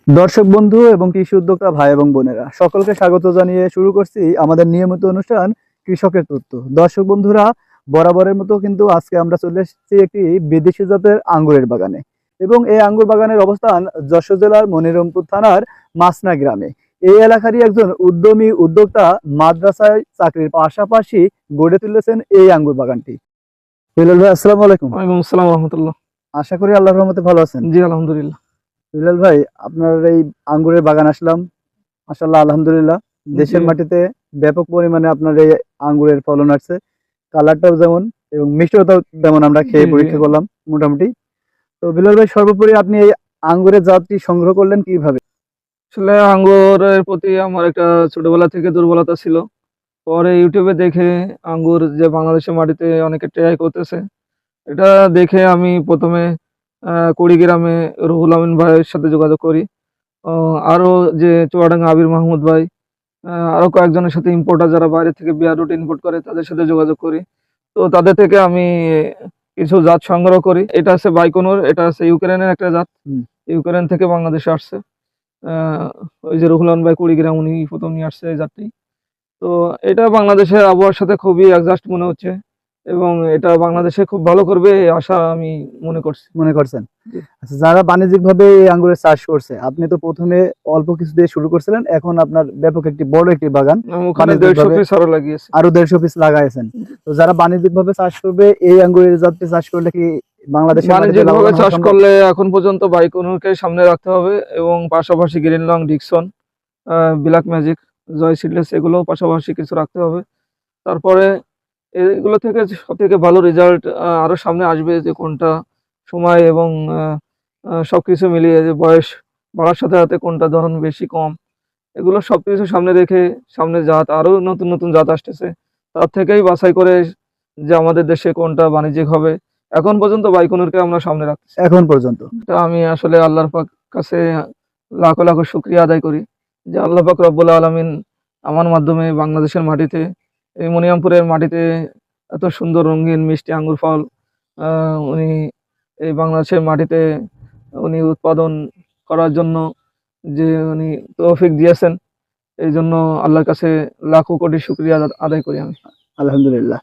দর্শক বন্ধু এবং কৃষি উদ্যোক্তা ভাই এবং বোনেরা সকলকে স্বাগত জানিয়ে শুরু করছি আমাদের নিয়মিত অনুষ্ঠান কৃষকের তথ্য। দর্শক বন্ধুরা, বরাবরের মতো কিন্তু আজকে আমরা চলে এসেছি একটি বিদেশি জাতের আঙ্গুরের বাগানে এবং এই আঙ্গুর বাগানের অবস্থান যশোর জেলার মনিরামপুর থানার মাসনা গ্রামে। এই এলাকারই একজন উদ্যমী উদ্যোক্তা মাদ্রাসায় চাকরির পাশাপাশি গড়ে তুলেছেন এই আঙ্গুর বাগানটি। বিলাল ভাই, আসসালামু আলাইকুম। ওয়ালাইকুম আসসালাম রহমতুল্লাহ। আশা করি আল্লাহর রহমতে ভালো আছেন। জি আলহামদুলিল্লাহ। বিলাল ভাই, আপনার এই আঙ্গুরের বাগান আসলাম, মাশাআল্লাহ আলহামদুলিল্লাহ। দেশের জি মাটিতে ব্যাপক পরিমাণে আপনার এই আঙ্গুরের ফলন আসছে, কালারটাও যেমন এবং মিষ্টতাও তেমন আমরা জি খেয়ে জি পরীক্ষা করলাম মোটামুটি। তো বিলাল ভাই, সর্বোপরি আপনি এই আঙ্গুরের জাতটি সংগ্রহ করলেন কিভাবে? আসলে আঙ্গুরের প্রতি আমার একটা ছোটবেলা থেকে দুর্বলতা ছিল। পরে ইউটিউবে দেখে আঙ্গুর যে বাংলাদেশের মাটিতে অনেকে ট্রাই করতেছে, এটা দেখে আমি প্রথমে কুড়িগ্রামে রুহুল আমিন ভাইয়ের সাথে যোগাযোগ করি। আরো যে চুয়াডাঙ্গা আবির মাহমুদ ভাই, আরো কয়েকজনের সাথে ইম্পোর্টার যারা বাইরে থেকে বিয়ার রুট ইম্পোর্ট করে তাদের সাথে যোগাযোগ করি। তো তাদের থেকে আমি কিছু জাত সংগ্রহ করি। এটা আছে বাইকোনোর, এটা আছে ইউক্রেনের একটা জাত। হুম। ইউক্রেন থেকে বাংলাদেশে আসছে। আহ, ওই যে রহুলান ভাই কুড়িগ্রাম, উনি প্রথম নিয়ে আসছে এই জাতটি। তো এটা বাংলাদেশের আবহাওয়ার সাথে খুবই অ্যাডজাস্ট মনে হচ্ছে এবং এটা বাংলাদেশে খুব ভালো করবে এই আশা আমি মনে করছি। মনে করছেন? জি। আচ্ছা, যারা বাণিজ্যিক ভাবে এই আঙ্গুরের চাষ করছে, আপনি তো প্রথমে অল্প কিছু দিয়ে শুরু করছিলেন, এখন আপনার ব্যাপক একটি বড় একটি বাগান ওখানে বাণিজ্যিক 150 ভাবে পিস আরো লাগিয়েছে। আরো 150 পিস লাগাইছেন। তো যারা বাণিজ্যিক ভাবে চাষ করবে এই আঙ্গুরের জাতটি চাষ করলে কি বাংলাদেশের মাটিতে বাণিজ্যিক ভাবে লাভবান হওয়া চাষ সম্ভব? করলে এখন পর্যন্ত বাইকোনোরকে সামনে রাখতে হবে এবং পাশাপাশি green long, Dixon, black magic, joy seedless এগুলোও পাশাপাশি কিছু রাখতে হবে। তারপরে এগুলো থেকে সব থেকে ভালো রেজাল্ট আরো সামনে আসবে, যে কোনটা সময় এবং সবকিছু মিলিয়ে যে বয়স বাড়ার সাথে সাথে কোনটা ধরন বেশি কম, এগুলো সবকিছু সামনে রেখে সামনে জাত আরো নতুন নতুন জাত আসতেছে, তার থেকেই বাছাই করে যে আমাদের দেশে কোনটা বাণিজ্যিক হবে। এখন পর্যন্ত বাইকোনোরকে আমরা সামনে রাখতেছি। এখন পর্যন্ত? এটা আমি আসলে আল্লাহর পাক কাছে লাখো লাখো শুকরিয়া আদায় করি যে আল্লাহ পাক রব্বুল আলামিন আমার মাধ্যমে বাংলাদেশের মাটিতে, এই মনিরামপুরের মাটিতে এত সুন্দর রঙিন মিষ্টি আঙ্গুর ফল উনি এই বাংলাদেশের মাটিতে উনি উৎপাদন করার জন্য যে উনি তৌফিক দিয়েছেন, এই জন্য আল্লাহর কাছে লাখো কোটি শুকরিয়া আদায় করি আমি। আলহামদুলিল্লাহ।